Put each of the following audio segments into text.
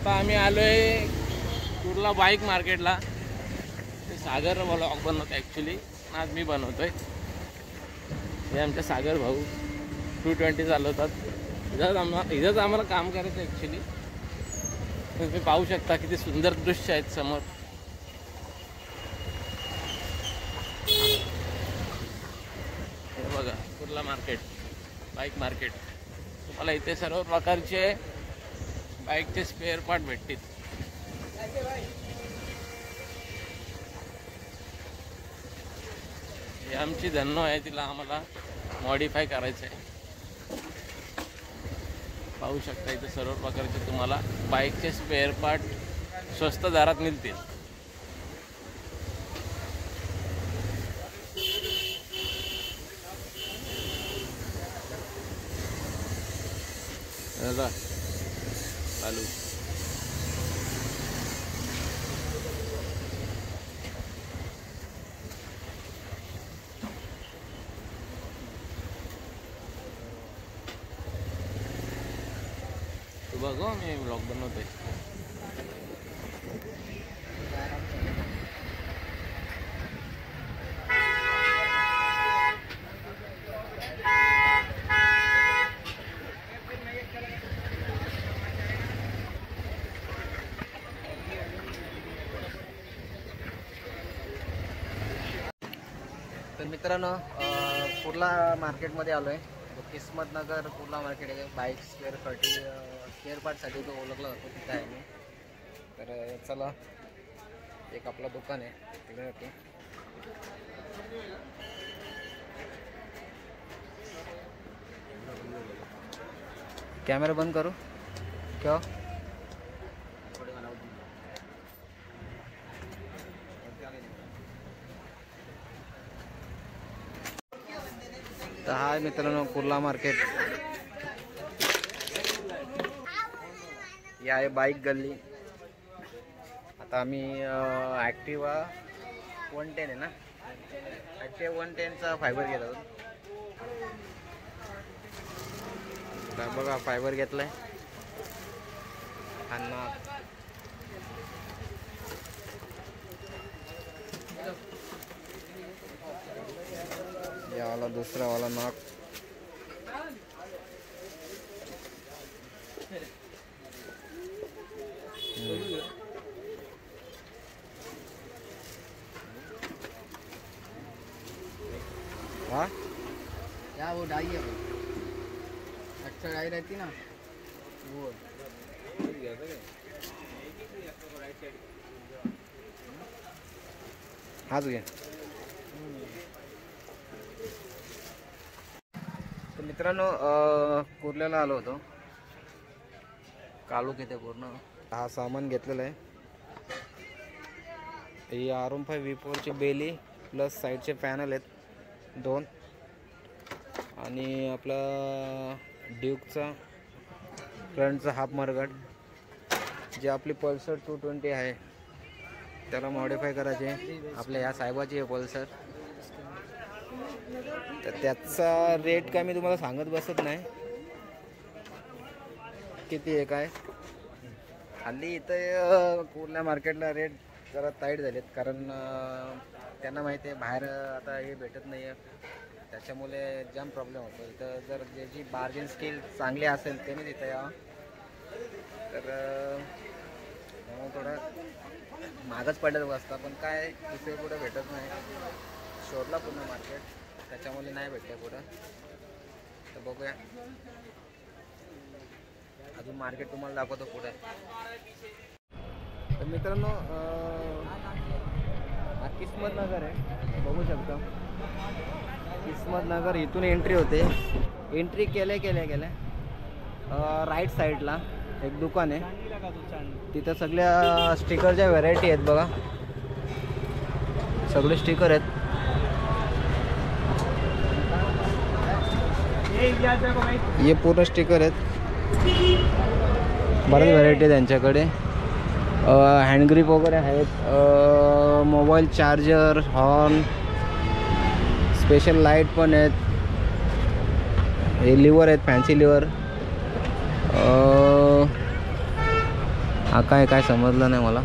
आता आम्ही आलोय कुर्ला बाईक मार्केटला. सागर व्लॉग बनवतो ॲक्च्युली, आज मी बनवतोय. हे आमचे सागर भाऊ 220 चालवतात. इथंच आम्हाला काम करायचं ॲक्च्युली. तुम्ही पाहू शकता किती सुंदर दृश्य आहेत समोर. हे बघा कुर्ला मार्केट, बाईक मार्केट. तुम्हाला इथे सर्व प्रकारचे बाईकचे स्पेअर पार्ट भेटतील. ही आमची धन्नो आहे, तिला आम्हाला मॉडिफाय करायचं आहे. पाहू शकता इथे सर्व प्रकारचे तुम्हाला बाईकचे स्पेअर पार्ट स्वस्त दरात मिळतील. चालू तू बघ, मी ब्लॉग बनवतोय. तर मित्रांनो, कुर्ला मार्केटमध्ये आलो आहे. किस्मत नगर कुर्ला मार्केट आहे. बाईक स्पेअर पार्टसाठी तो ओळखला जातो, तिथं आहे मी. तर चला, एक आपलं दुकान आहे तिकडे होते. कॅमेरा बंद करू क्या? तर हा मित्रांनो कुर्ला मार्केट. ही आहे बाईक गल्ली. आता आम्ही ॲक्टिवा 110 आहे ना, ॲक्टिवा 110चा फायबर घेत आहोत. तर बघा, फायबर घेतलाय. आणि यावाला दुसरा वाला नाक. हाँ क्या वो डाई है, अच्छा डाई रहती ना वो. हाच घे. तर मित्रांनो, कुर्ल्याला आलो होतो. कालू घेते पूर्ण हा सामान घेतलेलं आहे. ही R15 V4ची बेली प्लस साईडचे पॅनल आहेत 2, आणि आपला ड्यूकचा फ्रंटचा हाफ मरगड. जे आपली पल्सर 220 आहे त्याला मॉडिफाय करायचे. आपल्या ह्या साहेबाची आहे पल्सर. तर त्याचा रेट काय मी तुम्हाला सांगत बसत नाही किती आहे काय. हल्ली इथं कुर्ला मार्केटला रेट जरा टाईट झालेत, कारण त्यांना माहिती आहे बाहेर आता हे भेटत नाही आहे. त्याच्यामुळे जाम प्रॉब्लेम होतो. इथं जर ज्याची बार्गेन स्किल चांगली असेल त्याने तिथं यावं. तर थोडं महागच पडत बसता, पण काय तिथे कुठं भेटत नाही. शोधला पूर्ण मार्केट, त्याच्यामुळे नाही भेटलं कुठं. तर बघूया, अजून मार्केट तुम्हाला दाखवतो पुढे. तर मित्रांनो, हा किस्मत नगर आहे, बघू शकता. किस्मत नगर इथून एंट्री होते. एंट्री केल्या राईट साईडला एक दुकान आहे. तिथं सगळ्या स्टिकरच्या व्हरायटी आहेत बघा. सगळे स्टिकर आहेत. हे पूर्ण स्टिकर आहेत. बऱ्याच व्हरायटी त्यांच्याकडे. हँडग्रीप वगैरे आहेत. Mobile charger, horn, special light पण आहेत. हे लिव्हर आहेत, फॅन्सी लिव्हर. हा काय समजलं नाही मला.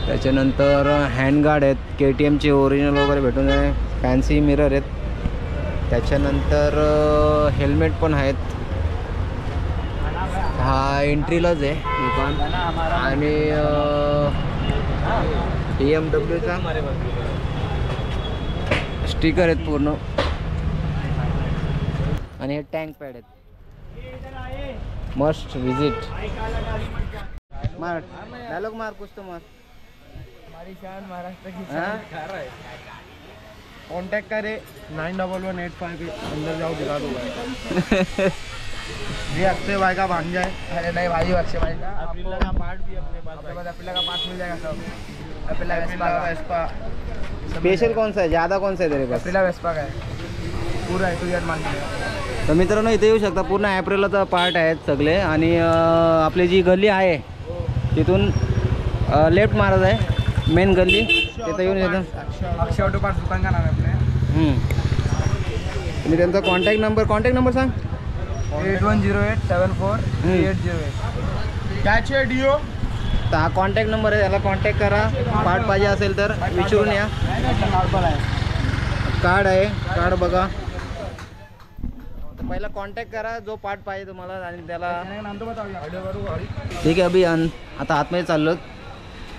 त्याच्यानंतर हँडगार्ड आहेत, KTMचे ओरिजिनल वगैरे भेटून जाईल. फॅन्सी मिरर आहेत. त्याच्यानंतर हेल्मेट पण आहेत. हा एंट्रीलाच आहे दुकान. आणि BMW स्टिकर आहेत पूर्ण. आणि हे टँक पॅड आहेत. Must visit. मार डायलॉग मार कुछ तो मार. हमारी शान महाराष्ट्र की हाँ? कॉन्टैक्ट करे 911858 के अंदर जाओ दिखा दो भाई. ये अक्षय भाई का भांजा है. अरे नहीं भाई अक्षय भाई का अप्रिला का पार्ट भी अपने पास आपके पास अप्रिला का पास मिल जाएगा सब. अप्रिला वेस्पा स्पेशल कौन सा है, ज़्यादा कौन सा है तेरे पास? अप्रिला वेस्पा का है पूरा A to Z मान लीजिए. तर मित्रांनो इथे येऊ शकता. पूर्ण ॲप्रिलाचा पार्ट आहेत सगळे. आणि आपली जी गल्ली आहे तिथून लेफ्ट मारत आहे मेन गल्ली. तिथं येऊन येतं. अक्षय ऑटो पार्ट्स दुकान का नाम है अपने. तुम्ही त्यांचा कॉन्टॅक्ट नंबर सांग. 8108743808. क्या चाहिए डिओ. तर हा कॉन्टॅक्ट नंबर आहे, त्याला कॉन्टॅक्ट करा. पार्ट पाहिजे असेल तर विचारून या. कार्ड आहे, कार्ड बघा. तर पहिला कॉन्टॅक्ट करा जो पार्ट पाहिजे तुम्हाला आणि त्याला. नाम तो बताओ. ठीक आहे. अभि आता आतमध्ये चाललो.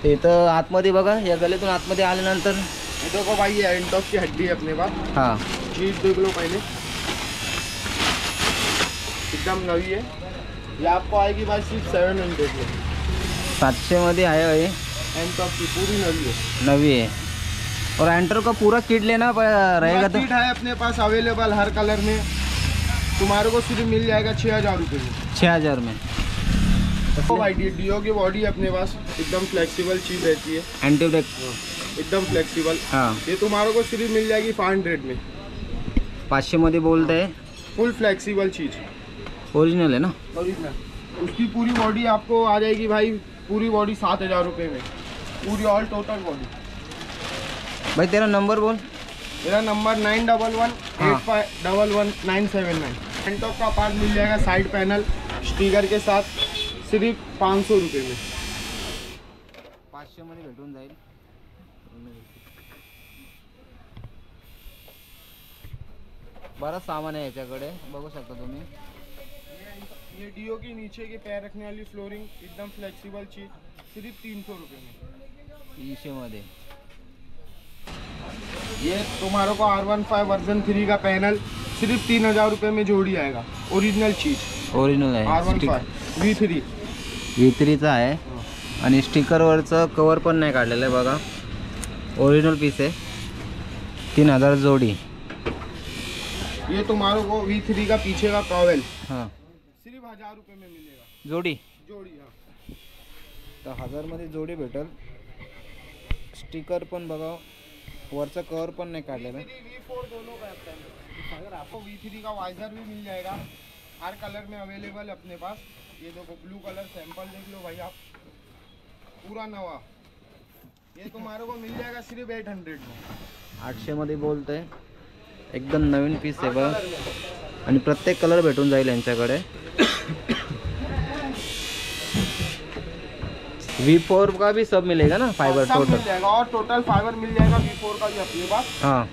ते इथं आतमध्ये बघा, या गलीतून आतमध्ये आल्यानंतर देखो भाई ये एंटॉक की हड्डी है अपने पास. हां चीज देख लो पहले, एकदम नवी है. ये आपको आएगी भाई सिर्फ 700 में. 700मध्ये आहे. एंटॉक की पूरी नवी है. नवी है. और एंटर का पूरा किट लेना रहेगा तो किट है अपने पास अवेलेबल हर कलर में. तुम्हारे को सिर्फ मिल जाएगा 6000 रुपये में. 6000 में. तो भाई डीओ की बॉडी अपने पास एकदम फ्लेक्सिबल चीज रहती है. Anti break. एकदम फ्लेक्सिबल. हाँ ये तुम्हारे को सिर्फ मिल जाएगी 500 में. 500मध्ये बोलते है. फुल फ्लेक्सिबल चीज ओरिजिनल है ना. ओरिजिनल. उसकी पूरी बॉडी आपको आ जाएगी भाई, पूरी बॉडी 7000 रुपये में. पूरी ऑल टोटल बॉडी. भाई तेरा नंबर बोल. मेरा नंबर 9118511979. एंटॉक का पार्ट मिल जाएगा साइड पैनल स्टिकर के साथ सिर्फ 500 रुपये में. 500मध्ये भेटून जाईल. बरंच सामान आहे याच्याकडे, बघू शकता तुम्ही. ये डीओ के नीचे के पैर रखने वाली फ्लोरिंग एकदम फ्लेक्सिबल चीज सिर्फ 300 रुपये में. 300मध्ये. ये तुम्हारे को R15 वर्जन 3 का पैनल सिर्फ 3000 रुपये में जोड़ी आएगा. ओरिजिनल चीज ओरिजिनल आहे. R15 V3. V3चा आहे. आणि स्टिकरवरचं कवर पण नाही काढलेलं आहे बघा. ओरिजिनल पीस आहे. 3000 जोडी. ये तुम्हारे को V3 का पीछे का कॉवेल हां सिर्फ 1000 रुपये में मिलेगा. जोडी. जोड़ी. हाँ तर 1000मध्ये जोडी भेटेल. स्टिकर पण बघा, वरचा कवर पण नाही काढलेला. V4 दोनों का है. अगर आपको V3 का वाइजर भी मिल जाएगा हर कलर में अवेलेबल अपने पास. ये देखो ब्लू कलर सैंपल देख लो भाई आप, पूरा नवा. ये तुम्हारे को मिल जाएगा सिर्फ 800 में. 800मध्ये बोलतोय. एकदम नवीन पीस आहे बघा. आणि प्रत्येक कलर भेटून जाईल यांच्याकडे. V4 का भी सब मिलेगा ना फाइबर सब टोटल. मिल जाएगा और टोटल फाइबर मिल जाएगा V4 का भी अपने पास. हाँ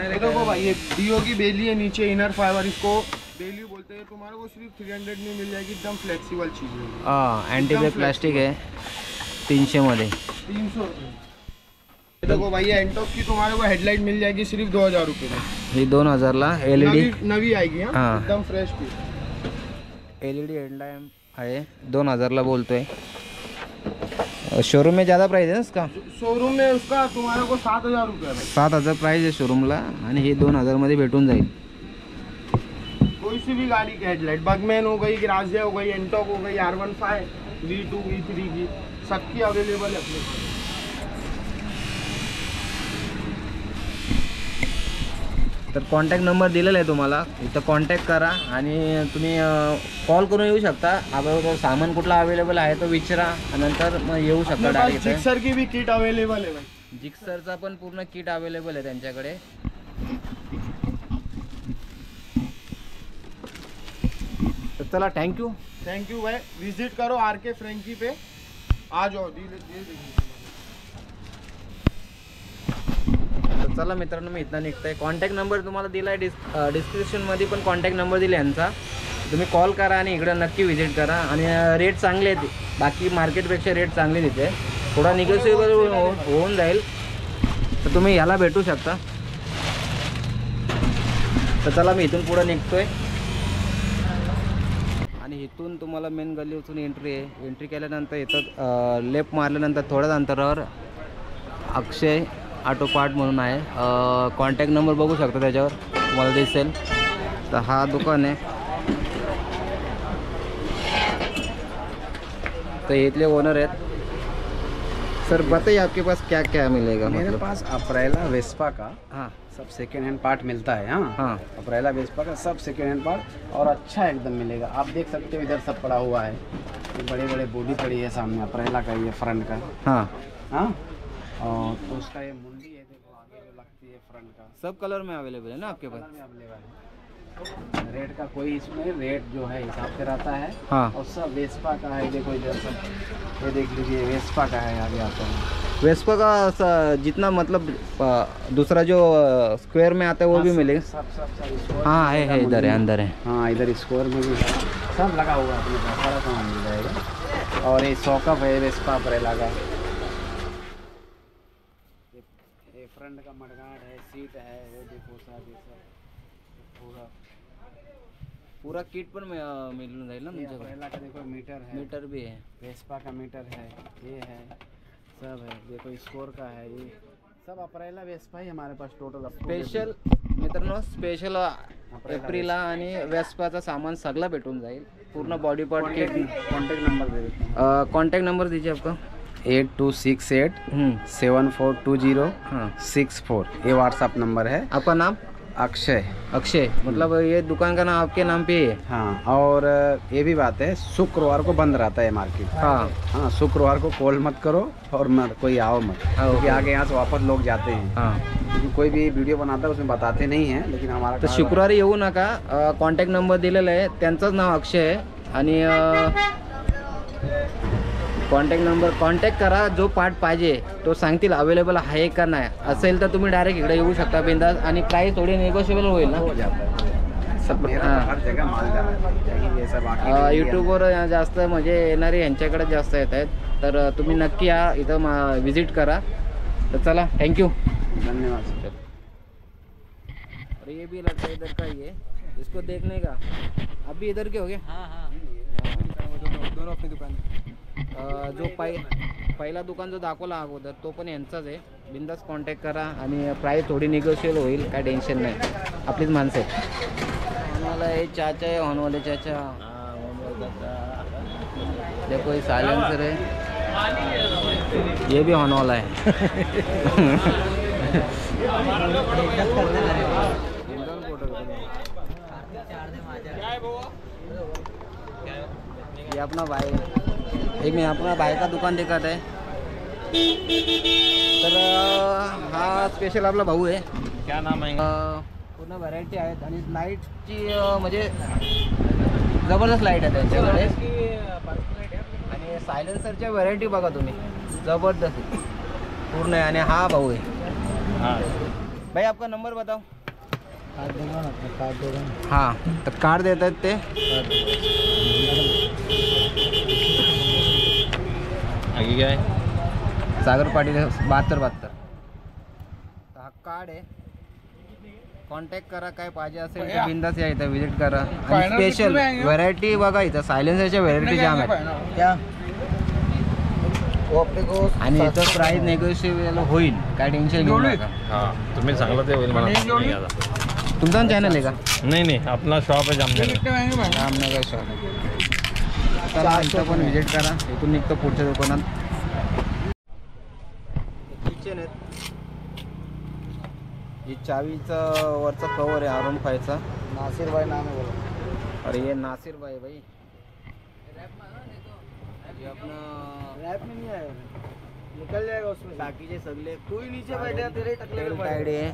ये देखो भाई ये डीओ की बेली है नीचे इनर फाइबर, इसको बेली बोलते हैं. तुम्हारे को सिर्फ 300 में मिल जाएगी. एकदम फ्लेक्सिबल चीज़ है. हाँ एंटी ब्रेक प्लास्टिक है. 300मध्ये. 300 रुपये. ये देखो भाई ये एंटॉक की तुम्हारे को हेडलाइट मिल जाएगी सिर्फ 2000 रुपये में. ही 2000ला LED. नवी आएगी. हाँ हाँ. एकदम फ्रेश पीस. LED हेडलॅम्प आहे. 2000ला बोलतोय. शोरूम में ज़्यादा प्राइस है ना इसका. शोरूम में उसका तुम्हारे को 7000 रुपये है. 7000 प्राइस आहे शोरूमला. आणि हे 2000मध्ये भेटून जाईल. कोई सी भी गाड़ी की हेडलाइट, बगमैन हो गई, ग्राजिया हो गई, एंटॉक हो गई, R15 V2 V3 की सबकी अवेलेबल है अपने पास. तर कॉन्टॅक्ट नंबर दिलेला आहे तुम्हाला. इथं कॉन्टॅक्ट करा आणि तुम्ही कॉल करून येऊ शकता. अगोदर सामान कुठला अवेलेबल आहे तो विचारा आणि नंतर मग येऊ शकता डायरेक्ट. जिक्सर की भी किट अवेलेबल है भाई. जिक्सरचा पण पूर्ण किट अवेलेबल आहे त्यांच्याकडे. तर चला थँक्यू. थैंक यू भाई, विजिट करो RK फ्रेंकी पे, आ जाओ. तर चला मित्रांनो, मी इथं निघतोय. कॉन्टॅक्ट नंबर तुम्हाला दिला आहे डिस्क्रिप्शनमध्ये, पण कॉन्टॅक्ट नंबर दिला यांचा. तुम्ही कॉल करा आणि इकडं नक्की व्हिजिट करा. आणि रेट चांगले आहेत, बाकी मार्केटपेक्षा रेट चांगले तिथे. थोडा निगोशिएबल होऊन जाईल, तर तुम्ही याला भेटू शकता. तर चला मी इथून पुढे निघतोय. आणि इथून तुम्हाला मेन गल्लीतून एंट्री आहे. एंट्री केल्यानंतर इथं लेफ्ट मारल्यानंतर थोड्याच अंतरावर अक्षय ऑटो पार्ट म्हणून आहे. कॉन्टॅक्ट नंबर बघू शकता त्याच्यावर तुम्हाला दिसेल. तर हा दुकान आहे. तो इतने ओनर है सर. बताइए आपके पास क्या क्या मिलेगा? मेरे मतलब पास अप्रेला वेस्पा का हाँ सब सेकेंड हैंड पार्ट मिलता है. हाँ हाँ अप्रेला वेस्पा का सब सेकेंड हैंड पार्ट और अच्छा एकदम मिलेगा. आप देख सकते हो इधर सब पड़ा हुआ है. ये बड़े बड़े बॉडी पड़ी है सामने अप्रेला का, ये फ्रंट का. हाँ. हाँ और तो उसका ये मुंडी है, देखो आगे जो लगती है फ्रंट का. सब कलर में अवेलेबल है ना आपके पास? कलर में अवेलेबल है. रेट का कोई इसमें रेट जो है हिसाब से रहता है. हाँ. और सब वेस्पा का है. देखो इधर सब, ये देख लीजिए वेस्पा का है. आगे आता है वेस्पा का जितना मतलब दूसरा जो स्क्वायर में आता है वो भी मिलेगा? सब सब सब स्क्वायर. हाँ है इधर है, अंदर है. हाँ इधर स्क्वायर में भी है. सब लगा हुआ है, अपने पास सारा सामान मिल जाएगा. और ये सॉकअप है वेस्पा अप्रेला का. ये फ्रंट का मडगार्ड है, सीट है, वो देखो सब ये सब पूरा किट पर मिलून जाईल ना ये तुमच्याकडे? अप्रेला का देखो मीटर है, मीटर भी है. वेस्पा का मीटर है, ये है, सब है. देखो स्कोर का है, ये सब अप्रेला वेस्पा ही हमारे पास टोटल. स्पेशल मित्रांनो, स्पेशल एप्रिला आणि वेस्पाचा सामान सगळा भेटून जाईल. पूर्ण body part kit. Contact number दे देते हैं. कॉन्टैक्ट नंबर दीजिए आपका. 826874 ये व्हाट्सअप नंबर है. आपका नाम? अक्षय. अक्षय. मतलब ये दुकान का नाम आपके नाम पे ही है? हाँ और ये भी बात है, शुक्रवार को बंद रहता है मार्केट. हाँ हाँ शुक्रवार को कॉल मत करो और मत कोई आओ मत, क्योंकि आगे यहाँ से वापस लोग जाते हैं. हाँ. क्योंकि कोई भी वीडियो बनाता है उसमें बताते नहीं हैं, लेकिन हमारा तर शुक्रवारी येऊ नका. कॉन्टॅक्ट नंबर दिलेला आहे, त्यांचंच नाव अक्षय आहे. आणि कॉन्टॅक्ट करा. जो पार्ट पाहिजे तो सांगतील अवेलेबल आहे का नाही. असेल तर तुम्ही डायरेक्ट इकडे येऊ शकता बिंदास. आणि प्राईस थोडी निगोशिएबल होईल ना. हो जाता है सब. मेरा हर जगह माल जा रहा है. ये सब आके यूट्यूबवर जास्त म्हणजे येणारे यांच्याकडे जास्त येत आहेत. तर तुम्ही नक्की या इथं विजिट करा. तर चला थँक्यू. धन्यवाद. और ये भी लगता है इधर का ही है, इसको देखने का. अभी इधर के हो गए? दोनों अपनी दुकान है. जो पहिला दुकान जो दाखवला अगोदर तो पण यांचाच आहे. बिंदास कॉन्टॅक्ट करा आणि प्राईस थोडी निगोशिएबल होईल, काय टेन्शन नाही. आपलीच माणसं आहेत. हॉर्नवाला आहे चाचा आहे, हॉर्नवाले चाचा. देखो ये सायलेंसर है, ये भी हॉर्नवाला है. ये अपना भाई, एक मी अपना भाई का दुकान दिखत आहे. तर हा स्पेशल आपला भाऊ आहे. क्या नाम आहे? पूर्ण व्हरायटी आहेत. आणि लाईटची म्हणजे जबरदस्त लाईट आहे त्यांच्याकडे. आणि सायलेन्सरच्या व्हरायटी बघा तुम्ही, जबरदस्त पूर्ण आहे. आणि हा भाऊ आहे. हाँ. भाई आपका नंबर बताओ. कार्ड देगा ना, कार्ड देगा. हां तर कार्ड देतात ते. आगे क्या है? सागर पाटील 7272. हा कार्ड आहे. कॉन्टॅक्ट करा, काय पाहिजे असेल तर बिंदास या इथं विजिट करा. आणि स्पेशल व्हरायटी बघा इथं, सायलेन्सरच्या व्हरायटी जाम आहेत. आणि इथं प्राईस नेगोशिएबल होईल, काय टेन्शन घेऊ नका. हाँ तुम्हें सांगलं ते होईल मला. तुमचा चॅनल आहे का? नहीं नहीं अपना शॉप है जामनगर. रामनगर शॉप. चला इथं पण विजिट करा. इथून निघतो पुढच्या दुकानात. किचन आहेत. ही चावीचा वरचा कवर आहे R15चा. नासिर भाई नाम है बोलो. अरे ये नासिर भाई भाई, ये अपना रैप में नहीं आएगा, निकल जाएगा उसमें. टाकीचे सगळे कोई नीचे बैठा तेरे टकले तेल में टाईड आहे.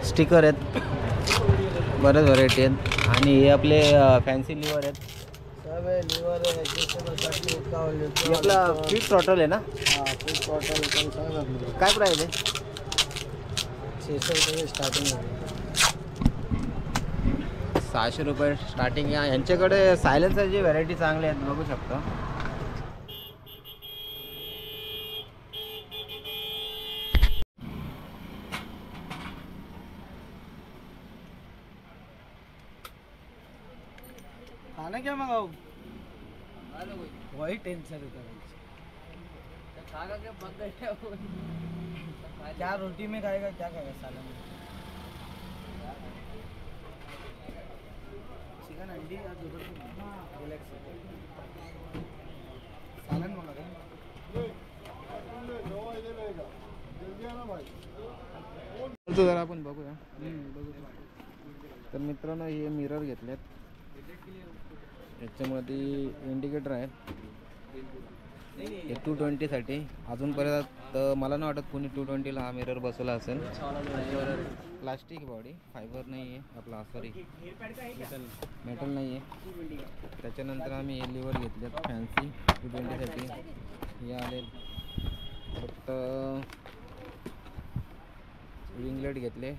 स्टिकर आहेत, बऱ्याच व्हरायटी आहेत. आणि हे आपले फॅन्सी लिव्हर आहेत. हे आपला फिट टोटल आहे ना? काय प्राईस आहे? 600 रुपये स्टार्टिंग आहे. 600 रुपये स्टार्टिंग आहे. यांच्याकडे सायलेन्सरची व्हरायटी चांगली आहेत, बघू शकतो. खाना क्या मंगाओ? वही टेंशन है क्या रोटी में खाएगा, क्या खाएगा सालन में? चिकन अंडी या रिलैक्स सालन मंगा तो जरा आपण बघूया. तर मित्रांनो हे मिरर घेतलेत, याच्यामध्ये इंडिकेटर आहेत. हे 220साठी. अजूनपर्यंत मला नाही वाटत कोणी 220ला हा मिरर बसवला असेल. प्लास्टिक बॉडी, फायबर नाही आहे आपला, सॉरी मेटल नाही आहे. त्याच्यानंतर आम्ही हे लिव्हर घेतलेत फॅन्सी 220साठी. हे आले. फक्त विंगलेट घेतले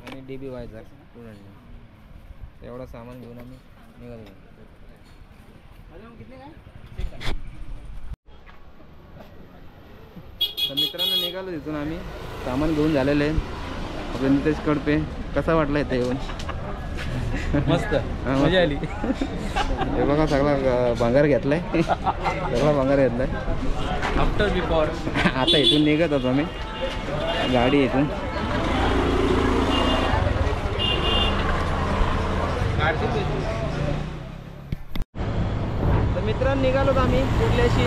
आणि DB वायझर 220. एवढं सामान घेऊन आम्ही निघालो. तर मित्रांनो निघालो तिथून आम्ही, सामान घेऊन झालेलं आहे. आपलं नितेश कडपे, कसा वाटला इथे येऊन? मस्त मजा आली. हे बघा सगळा भंगार घेतलाय, सगळा भंगार घेतलाय. After before. आता इथून निघत होतो आम्ही, गाडी इथून. तर मित्रांनो निघालो आम्ही कुर्ल्याशी.